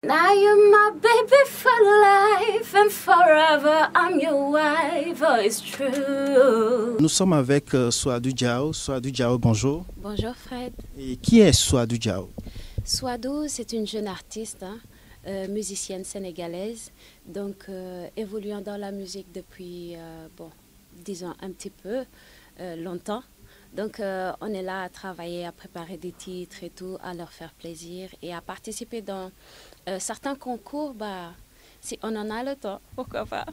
Now you're my baby for life and forever I'm your wife, oh it's true. Nous sommes avec Souadou Diao. Souadou Diao, bonjour. Bonjour Fred. Et qui est Souadou Diao? Souadou, c'est une jeune artiste, musicienne sénégalaise, donc évoluant dans la musique depuis, disons un petit peu, longtemps. Donc on est là à travailler, à préparer des titres et tout, à leur faire plaisir et à participer dans certains concours, si on en a le temps, pourquoi pas.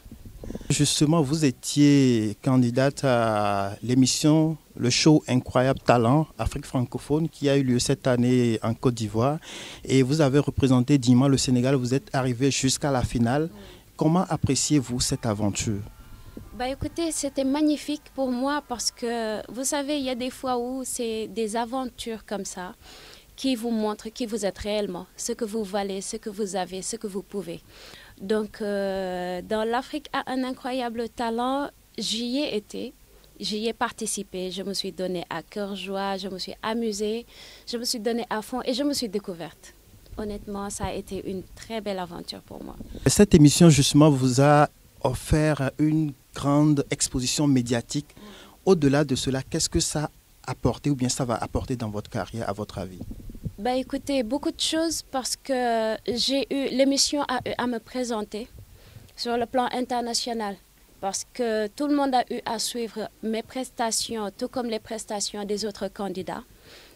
Justement, vous étiez candidate à l'émission, le show Incroyable Talent Afrique francophone qui a eu lieu cette année en Côte d'Ivoire. Et vous avez représenté dignement le Sénégal, vous êtes arrivé jusqu'à la finale. Comment appréciez-vous cette aventure? Écoutez, c'était magnifique pour moi parce que, vous savez, il y a des fois où c'est des aventures comme ça qui vous montrent qui vous êtes réellement, ce que vous valez, ce que vous avez, ce que vous pouvez. Donc, dans l'Afrique a un incroyable talent, j'y ai été, j'y ai participé, je me suis donnée à cœur joie, je me suis amusée, je me suis donnée à fond et je me suis découverte. Honnêtement, ça a été une très belle aventure pour moi. Cette émission, justement, vous a offert une grande exposition médiatique. Au-delà de cela, qu'est-ce que ça a apporté ou bien ça va apporter dans votre carrière, à votre avis? Écoutez, beaucoup de choses parce que l'émission a eu à me présenter sur le plan international. Parce que tout le monde a eu à suivre mes prestations, tout comme les prestations des autres candidats.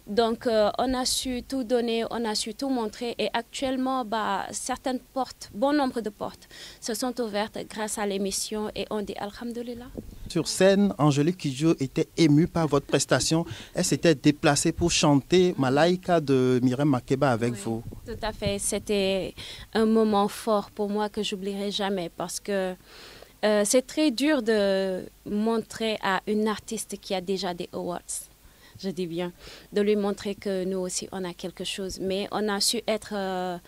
Donc, on a su tout donner, on a su tout montrer et actuellement, certaines portes, bon nombre de portes se sont ouvertes grâce à l'émission et on dit Alhamdulillah. Sur scène, Angélique Kidjo était émue par votre prestation. Elle s'était déplacée pour chanter Malaika de Myriam Makeba avec vous. Tout à fait, c'était un moment fort pour moi que j'oublierai jamais parce que c'est très dur de montrer à une artiste qui a déjà des awards. Je dis bien, de lui montrer que nous aussi, on a quelque chose. Mais on a su être,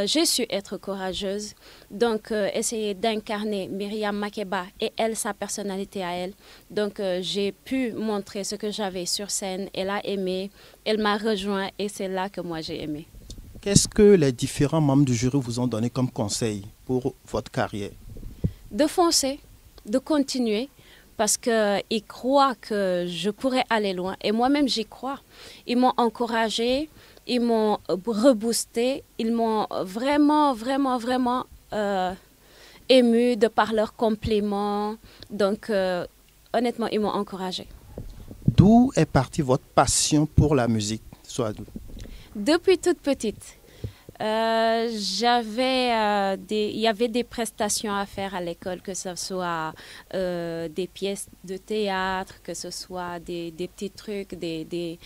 j'ai su être courageuse. Donc, essayer d'incarner Myriam Makeba et elle, sa personnalité à elle. Donc, j'ai pu montrer ce que j'avais sur scène. Elle a aimé, elle m'a rejoint et c'est là que moi, j'ai aimé. Qu'est-ce que les différents membres du jury vous ont donné comme conseil pour votre carrière? De foncer, de continuer. Parce qu'ils croient que je pourrais aller loin. Et moi-même, j'y crois. Ils m'ont encouragée, ils m'ont reboosté, ils m'ont vraiment, vraiment, vraiment émue de par leurs compliments. Donc, honnêtement, ils m'ont encouragée. D'où est partie votre passion pour la musique, Souadou? Depuis toute petite. Il y avait des prestations à faire à l'école, que ce soit des pièces de théâtre, que ce soit des petits trucs, des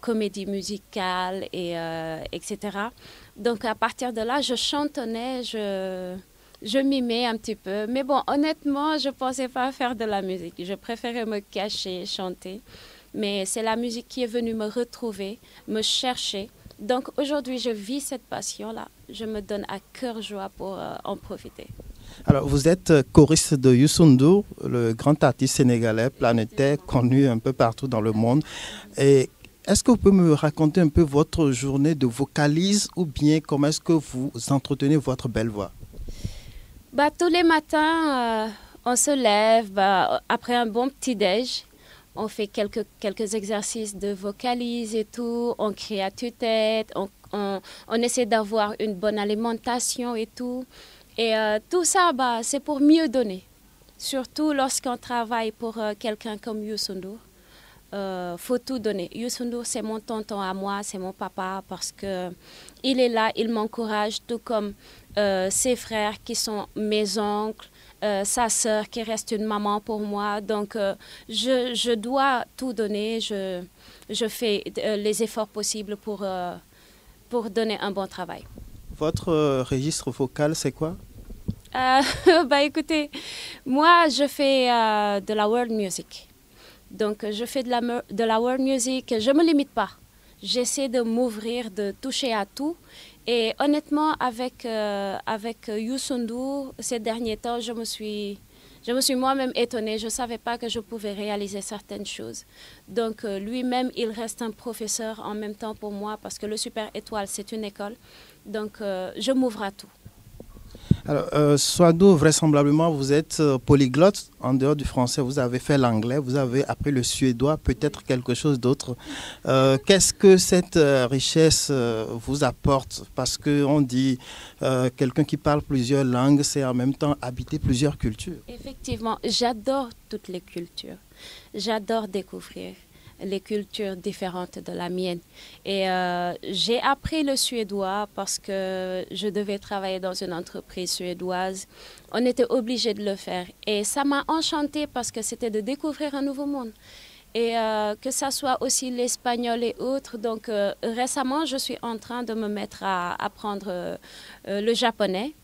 comédies musicales, etc. Donc à partir de là, je chantonnais, je mimais un petit peu. Mais bon, honnêtement, je ne pensais pas faire de la musique. Je préférais me cacher, chanter. Mais c'est la musique qui est venue me retrouver, me chercher. Donc aujourd'hui, je vis cette passion-là. Je me donne à cœur joie pour en profiter. Alors, vous êtes choriste de Youssou N'Dour, le grand artiste sénégalais planétaire connu un peu partout dans le monde. Et est-ce que vous pouvez me raconter un peu votre journée de vocalise ou bien comment est-ce que vous entretenez votre belle voix? Tous les matins, on se lève après un bon petit-déj. On fait quelques exercices de vocalise et tout, on crie à tue-tête, on essaie d'avoir une bonne alimentation et tout. Et tout ça, c'est pour mieux donner. Surtout lorsqu'on travaille pour quelqu'un comme Youssou N'Dour. Faut tout donner. Youssou N'Dour, c'est mon tonton à moi, c'est mon papa parce qu'il est là, il m'encourage, tout comme ses frères qui sont mes oncles. Sa sœur qui reste une maman pour moi. Donc, je dois tout donner. Je fais les efforts possibles pour donner un bon travail. Votre registre vocal, c'est quoi? Écoutez, moi, je fais de la world music. Donc, je fais de la world music. Je ne me limite pas. J'essaie de m'ouvrir, de toucher à tout. Et honnêtement, avec Youssou N'Dour, ces derniers temps, je me suis Je me suis moi-même étonnée, je ne savais pas que je pouvais réaliser certaines choses. Donc lui-même, il reste un professeur en même temps pour moi parce que le Super Étoile, c'est une école. Donc je m'ouvre à tout. Alors, Souadou, vraisemblablement, vous êtes polyglotte en dehors du français. Vous avez fait l'anglais, vous avez appris le suédois, peut-être quelque chose d'autre. Qu'est-ce que cette richesse vous apporte? Parce qu'on dit quelqu'un qui parle plusieurs langues, c'est en même temps habiter plusieurs cultures. Effectivement, j'adore toutes les cultures. J'adore découvrir les cultures différentes de la mienne. Et j'ai appris le suédois parce que je devais travailler dans une entreprise suédoise. On était obligé de le faire. Et ça m'a enchantée parce que c'était de découvrir un nouveau monde. Et que ça soit aussi l'espagnol et autres. Donc récemment, je suis en train de me mettre à apprendre le japonais.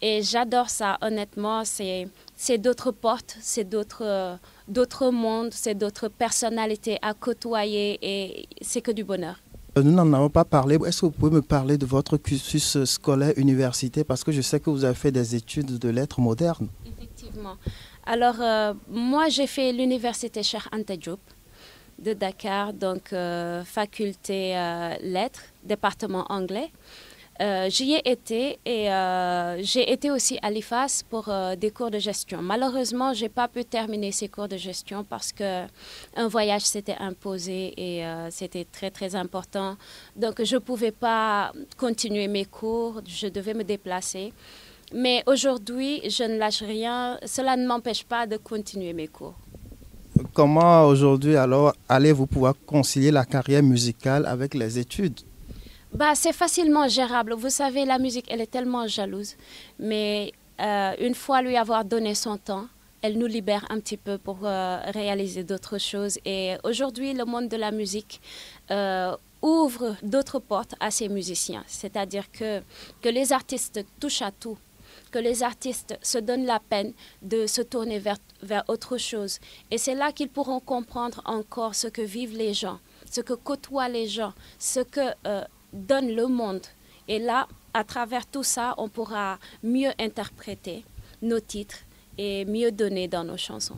Et j'adore ça, honnêtement. C'est d'autres portes, c'est d'autres mondes, c'est d'autres personnalités à côtoyer et c'est que du bonheur. Nous n'en avons pas parlé. Est-ce que vous pouvez me parler de votre cursus scolaire université? Parce que je sais que vous avez fait des études de lettres modernes. Effectivement. Alors, moi, j'ai fait l'université Cheikh Anta Diop de Dakar, donc faculté lettres, département anglais. J'y ai été et j'ai été aussi à l'IFAS pour des cours de gestion. Malheureusement, je n'ai pas pu terminer ces cours de gestion parce qu'un voyage s'était imposé et c'était très, très important. Donc, je ne pouvais pas continuer mes cours, je devais me déplacer. Mais aujourd'hui, je ne lâche rien. Cela ne m'empêche pas de continuer mes cours. Comment aujourd'hui alors allez-vous pouvoir concilier la carrière musicale avec les études? Bah, c'est facilement gérable. Vous savez, la musique, elle est tellement jalouse. Mais une fois lui avoir donné son temps, elle nous libère un petit peu pour réaliser d'autres choses. Et aujourd'hui, le monde de la musique ouvre d'autres portes à ces musiciens. C'est-à-dire que les artistes touchent à tout, que les artistes se donnent la peine de se tourner vers autre chose. Et c'est là qu'ils pourront comprendre encore ce que vivent les gens, ce que côtoient les gens, ce que donne le monde. Et là, à travers tout ça, on pourra mieux interpréter nos titres et mieux donner dans nos chansons.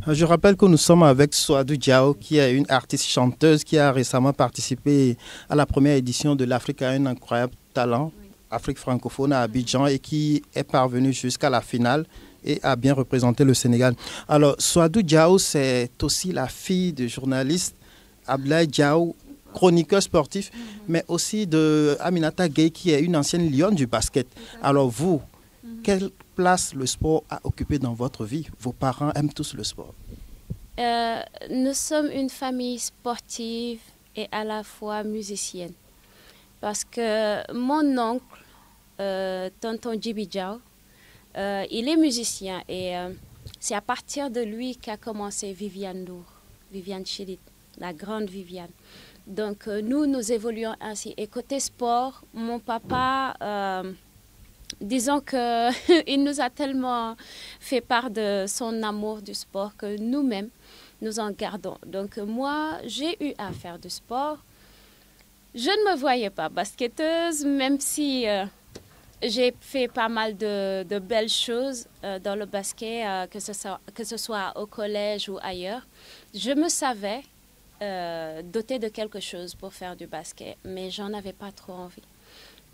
Je rappelle que nous sommes avec Souadou Diao, qui est une artiste chanteuse qui a récemment participé à la première édition de l'Afrique a un incroyable talent, oui. Afrique francophone à Abidjan, et qui est parvenue jusqu'à la finale et a bien représenté le Sénégal. Alors, Souadou Diao, c'est aussi la fille du journaliste Ablaye Diao, chroniqueur sportif, mais aussi de Aminata Gueye, qui est une ancienne lionne du basket. Alors vous, quelle place le sport a occupé dans votre vie? Vos parents aiment tous le sport? Nous sommes une famille sportive et à la fois musicienne. Parce que mon oncle, tonton Djibi Diao, il est musicien et c'est à partir de lui qu'a commencé Viviane Ndour, Viviane Chidid, la grande Viviane. Donc nous évoluons ainsi. Et côté sport, mon papa, disons qu'il nous a tellement fait part de son amour du sport que nous-mêmes, nous en gardons. Donc moi, j'ai eu à faire du sport. Je ne me voyais pas basketteuse, même si j'ai fait pas mal de belles choses dans le basket, que ce soit au collège ou ailleurs. Je me savais dotée de quelque chose pour faire du basket, mais j'en avais pas trop envie.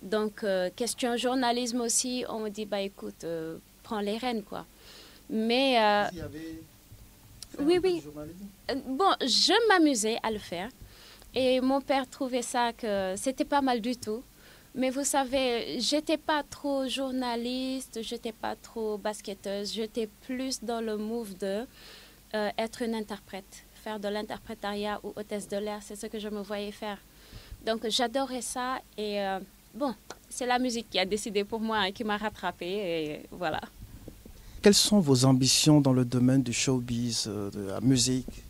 Donc, question journalisme aussi, on me dit, bah écoute, prends les rênes, quoi. Mais, oui. Bon, je m'amusais à le faire. Et mon père trouvait ça que c'était pas mal du tout. Mais vous savez, j'étais pas trop journaliste, j'étais pas trop basketteuse, j'étais plus dans le move de être une interprète. Faire de l'interprétariat ou hôtesse de l'air, c'est ce que je me voyais faire. Donc j'adorais ça et bon, c'est la musique qui a décidé pour moi, qui m'a rattrapée et voilà. Quelles sont vos ambitions dans le domaine du showbiz, de la musique?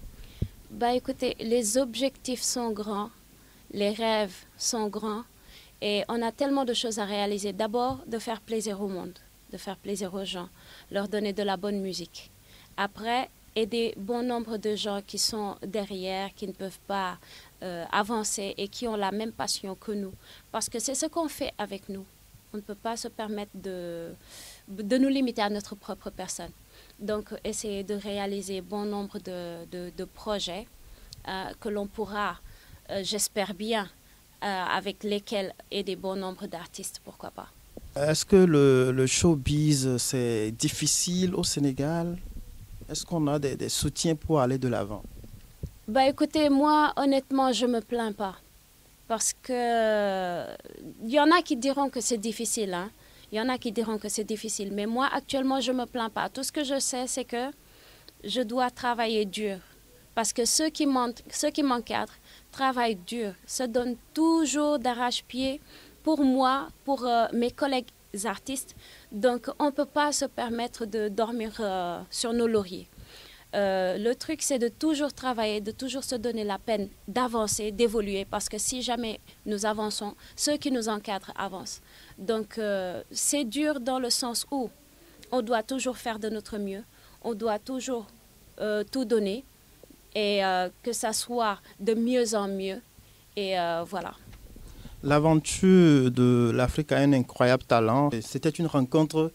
Bah écoutez, les objectifs sont grands, les rêves sont grands et on a tellement de choses à réaliser. D'abord, de faire plaisir au monde, de faire plaisir aux gens, leur donner de la bonne musique. Après, aider bon nombre de gens qui sont derrière, qui ne peuvent pas avancer et qui ont la même passion que nous. Parce que c'est ce qu'on fait avec nous. On ne peut pas se permettre de nous limiter à notre propre personne. Donc, essayer de réaliser bon nombre de projets que l'on pourra, j'espère bien, avec lesquels aider bon nombre d'artistes, pourquoi pas. Est-ce que le showbiz, c'est difficile au Sénégal? Est-ce qu'on a des soutiens pour aller de l'avant? Bah, écoutez, moi, honnêtement, je ne me plains pas. Parce que il y en a qui diront que c'est difficile, hein. Il y en a qui diront que c'est difficile. Mais moi, actuellement, je ne me plains pas. Tout ce que je sais, c'est que je dois travailler dur. Parce que ceux qui m'encadrent travaillent dur, se donnent toujours d'arrache-pied pour moi, pour mes collègues artistes. Donc, on ne peut pas se permettre de dormir sur nos lauriers. Le truc, c'est de toujours travailler, de toujours se donner la peine d'avancer, d'évoluer, parce que si jamais nous avançons, ceux qui nous encadrent avancent. Donc, c'est dur dans le sens où on doit toujours faire de notre mieux, on doit toujours tout donner, et que ça soit de mieux en mieux, et voilà. L'aventure de l'Afrique a un incroyable talent. C'était une rencontre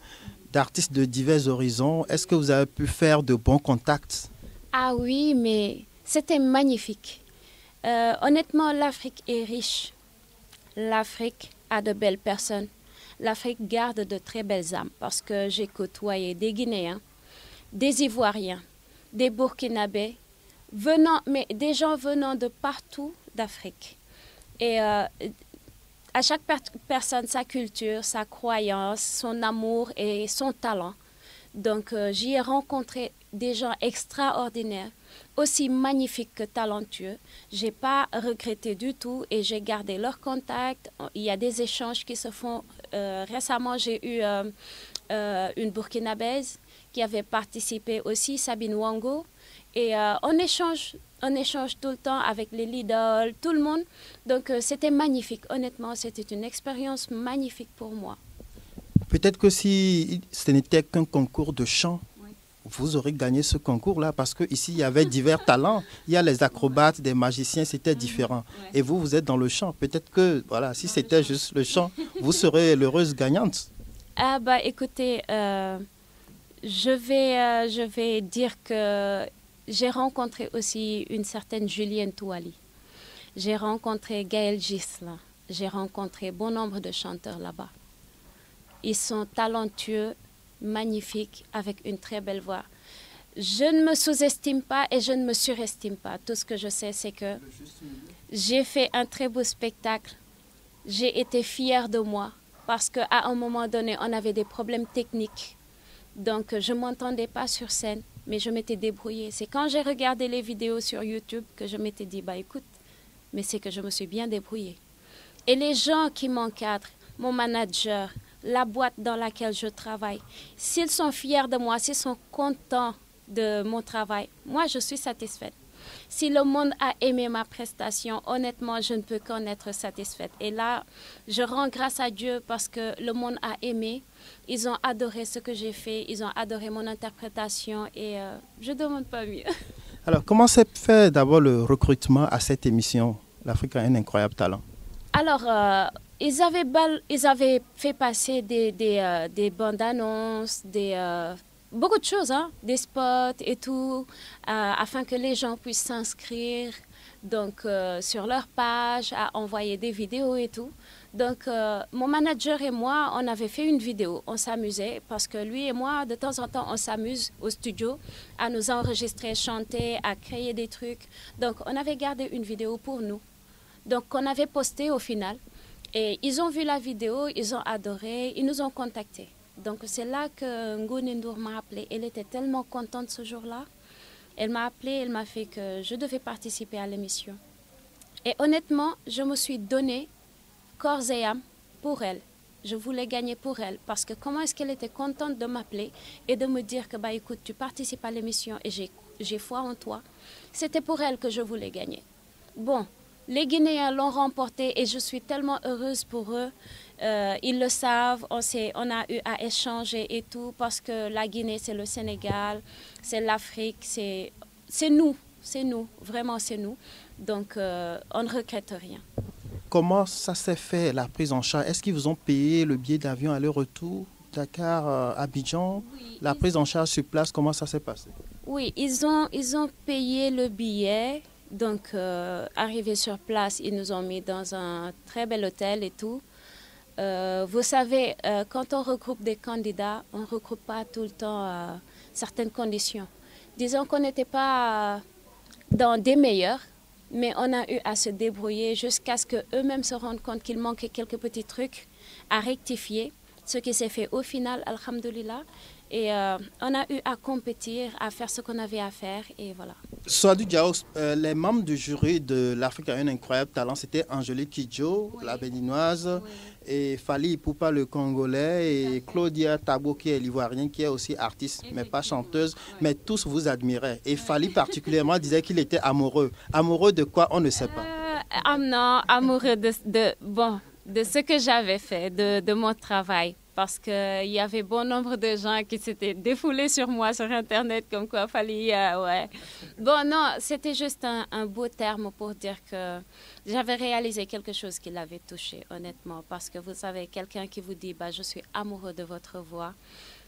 d'artistes de divers horizons. Est-ce que vous avez pu faire de bons contacts? Ah oui, mais c'était magnifique. Honnêtement, l'Afrique est riche. L'Afrique a de belles personnes. L'Afrique garde de très belles âmes parce que j'ai côtoyé des Guinéens, des Ivoiriens, des Burkinabés, mais des gens venant de partout d'Afrique. Et à chaque personne, sa culture, sa croyance, son amour et son talent. Donc, j'y ai rencontré des gens extraordinaires, aussi magnifiques que talentueux. Je n'ai pas regretté du tout et j'ai gardé leur contact. Il y a des échanges qui se font. Récemment, j'ai eu une Burkinabèse qui avait participé aussi, Sabine Wango. Et on échange tout le temps avec les Lidl, tout le monde. Donc, c'était magnifique. Honnêtement, c'était une expérience magnifique pour moi. Peut-être que si ce n'était qu'un concours de chant, Oui. vous aurez gagné ce concours-là parce qu'ici, il y avait divers talents. Il y a les acrobates, des magiciens, c'était différent. Ouais. Et vous, vous êtes dans le chant. Peut-être que voilà, si c'était juste le chant, vous serez l'heureuse gagnante. Ah bah écoutez, je vais dire que j'ai rencontré aussi une certaine Julienne Touali. J'ai rencontré Gaël Gisla. J'ai rencontré bon nombre de chanteurs là-bas. Ils sont talentueux, magnifiques, avec une très belle voix. Je ne me sous-estime pas et je ne me surestime pas. Tout ce que je sais, c'est que j'ai fait un très beau spectacle. J'ai été fière de moi parce qu'à un moment donné, on avait des problèmes techniques. Donc, je ne m'entendais pas sur scène, mais je m'étais débrouillée. C'est quand j'ai regardé les vidéos sur YouTube que je m'étais dit, bah écoute, mais c'est que je me suis bien débrouillée. Et les gens qui m'encadrent, mon manager, la boîte dans laquelle je travaille, s'ils sont fiers de moi, s'ils sont contents de mon travail, moi je suis satisfaite. Si le monde a aimé ma prestation, honnêtement, je ne peux qu'en être satisfaite. Et là, je rends grâce à Dieu parce que le monde a aimé. Ils ont adoré ce que j'ai fait, ils ont adoré mon interprétation et je ne demande pas mieux. Alors, comment s'est fait d'abord le recrutement à cette émission, l'Afrique a un incroyable talent? Alors, ils avaient fait passer des bandes annonces, beaucoup de choses, hein, des spots et tout, afin que les gens puissent s'inscrire donc, sur leur page, à envoyer des vidéos et tout. Donc, mon manager et moi, on avait fait une vidéo. On s'amusait parce que lui et moi, de temps en temps, on s'amuse au studio à nous enregistrer, chanter, à créer des trucs. Donc, on avait gardé une vidéo pour nous. Donc, on avait posté au final. Et ils ont vu la vidéo, ils ont adoré, ils nous ont contactés. Donc, c'est là que Ngoné Ndour m'a appelée. Elle était tellement contente ce jour-là. Elle m'a appelée, elle m'a fait que je devais participer à l'émission. Et honnêtement, je me suis donné corps et âme pour elle. Je voulais gagner pour elle parce que comment est-ce qu'elle était contente de m'appeler et de me dire que bah écoute, tu participes à l'émission et j'ai foi en toi. C'était pour elle que je voulais gagner. Bon, les Guinéens l'ont remporté et je suis tellement heureuse pour eux. Ils le savent, on a eu à échanger et tout parce que la Guinée c'est le Sénégal, c'est l'Afrique, c'est nous, vraiment c'est nous. Donc on ne regrette rien. comment ça s'est fait, la prise en charge? Est-ce qu'ils vous ont payé le billet d'avion aller-retour, Dakar, Abidjan? Oui, La prise en charge sur place, comment ça s'est passé? oui, ils ont payé le billet. Donc, arrivé sur place, ils nous ont mis dans un très bel hôtel et tout. Vous savez, quand on regroupe des candidats, on ne regroupe pas tout le temps certaines conditions. Disons qu'on n'était pas dans des meilleurs, mais on a eu à se débrouiller jusqu'à ce qu'eux-mêmes se rendent compte qu'il manquait quelques petits trucs à rectifier, ce qui s'est fait au final, alhamdoulilah. Et on a eu à compétir, à faire ce qu'on avait à faire, et voilà. Souadou Diao, les membres du jury de l'Afrique a un incroyable talent. C'était Angélique Kidjo, Oui. la béninoise, Oui. et Fally Ipupa, le Congolais, et Claudia Tabo, qui est l'ivoirienne, qui est aussi artiste, mais pas chanteuse. Oui. Mais tous vous admiraient. Et Fally particulièrement disait qu'il était amoureux. Amoureux de quoi, on ne sait pas. Non, amoureux de ce que j'avais fait, de mon travail. Parce qu'il y avait bon nombre de gens qui s'étaient défoulés sur moi sur Internet, comme quoi Fally, ouais. Bon, non, c'était juste un beau terme pour dire que j'avais réalisé quelque chose qui l'avait touché, honnêtement. Parce que vous savez, quelqu'un qui vous dit, bah, je suis amoureux de votre voix,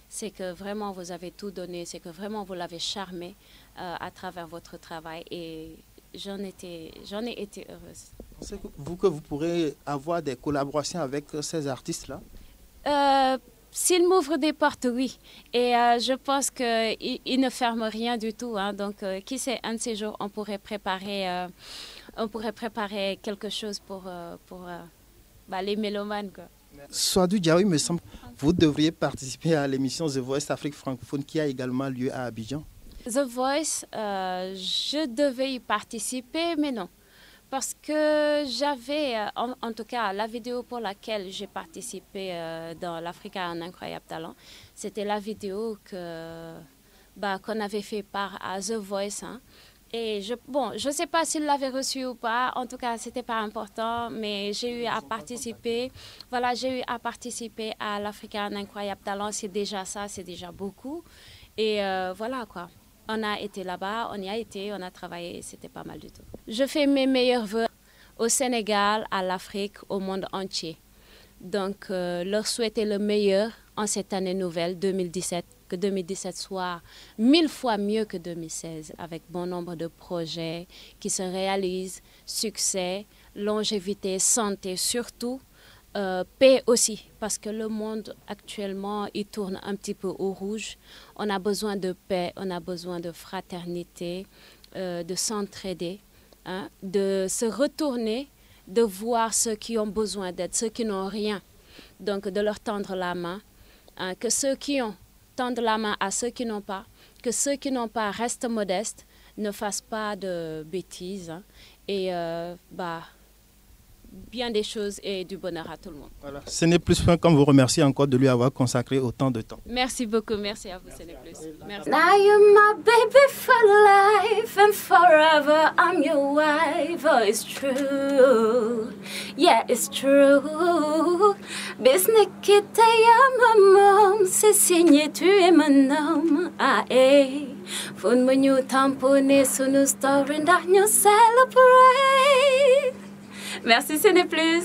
c'est que vraiment vous avez tout donné, c'est que vraiment vous l'avez charmé à travers votre travail. Et j'en ai été heureuse. Pensez-vous que vous pourrez avoir des collaborations avec ces artistes-là? S'il m'ouvre des portes, oui. Et je pense qu'il ne ferme rien du tout. Hein. Donc, qui sait, un de ces jours, on pourrait préparer quelque chose pour les mélomanes. Quoi. Souadou Diao, il me semble que vous devriez participer à l'émission The Voice Afrique francophone qui a également lieu à Abidjan. The Voice, je devais y participer, mais non. Parce que j'avais, en tout cas, la vidéo pour laquelle j'ai participé dans l'Afrique a un incroyable talent, c'était la vidéo qu'on avait fait par à The Voice. Hein. Et je ne sais pas s'il l'avait reçu ou pas, en tout cas, ce n'était pas important, mais j'ai eu à participer. Voilà, j'ai eu à participer à l'Afrique a un incroyable talent, c'est déjà ça, c'est déjà beaucoup. Et voilà quoi. On a été là-bas, on y a été, on a travaillé, c'était pas mal du tout. Je fais mes meilleurs vœux au Sénégal, à l'Afrique, au monde entier. Donc, leur souhaiter le meilleur en cette année nouvelle, 2017, que 2017 soit 1000 fois mieux que 2016, avec bon nombre de projets qui se réalisent, succès, longévité, santé surtout. Paix aussi, parce que le monde actuellement, il tourne un petit peu au rouge. On a besoin de paix, on a besoin de fraternité, de s'entraider, hein, de se retourner, de voir ceux qui ont besoin d'aide, ceux qui n'ont rien. Donc de leur tendre la main, hein, que ceux qui ont tendent la main à ceux qui n'ont pas, que ceux qui n'ont pas restent modestes, ne fassent pas de bêtises, hein, et bien des choses et du bonheur à tout le monde. Voilà. Ce n'est plus fin comme vous remercie encore de lui avoir consacré autant de temps. Merci beaucoup, merci à vous, ce n'est plus. Merci. Now you're my baby for life and forever I'm your wife. Oh, it's true. Yeah, it's true. Bisnikita ya mamam, c'est signé, tu es mon homme. Ah, eh. Fun mo ñu tamponner sunu story ndax ñu celebrate. Merci, ce n'est plus.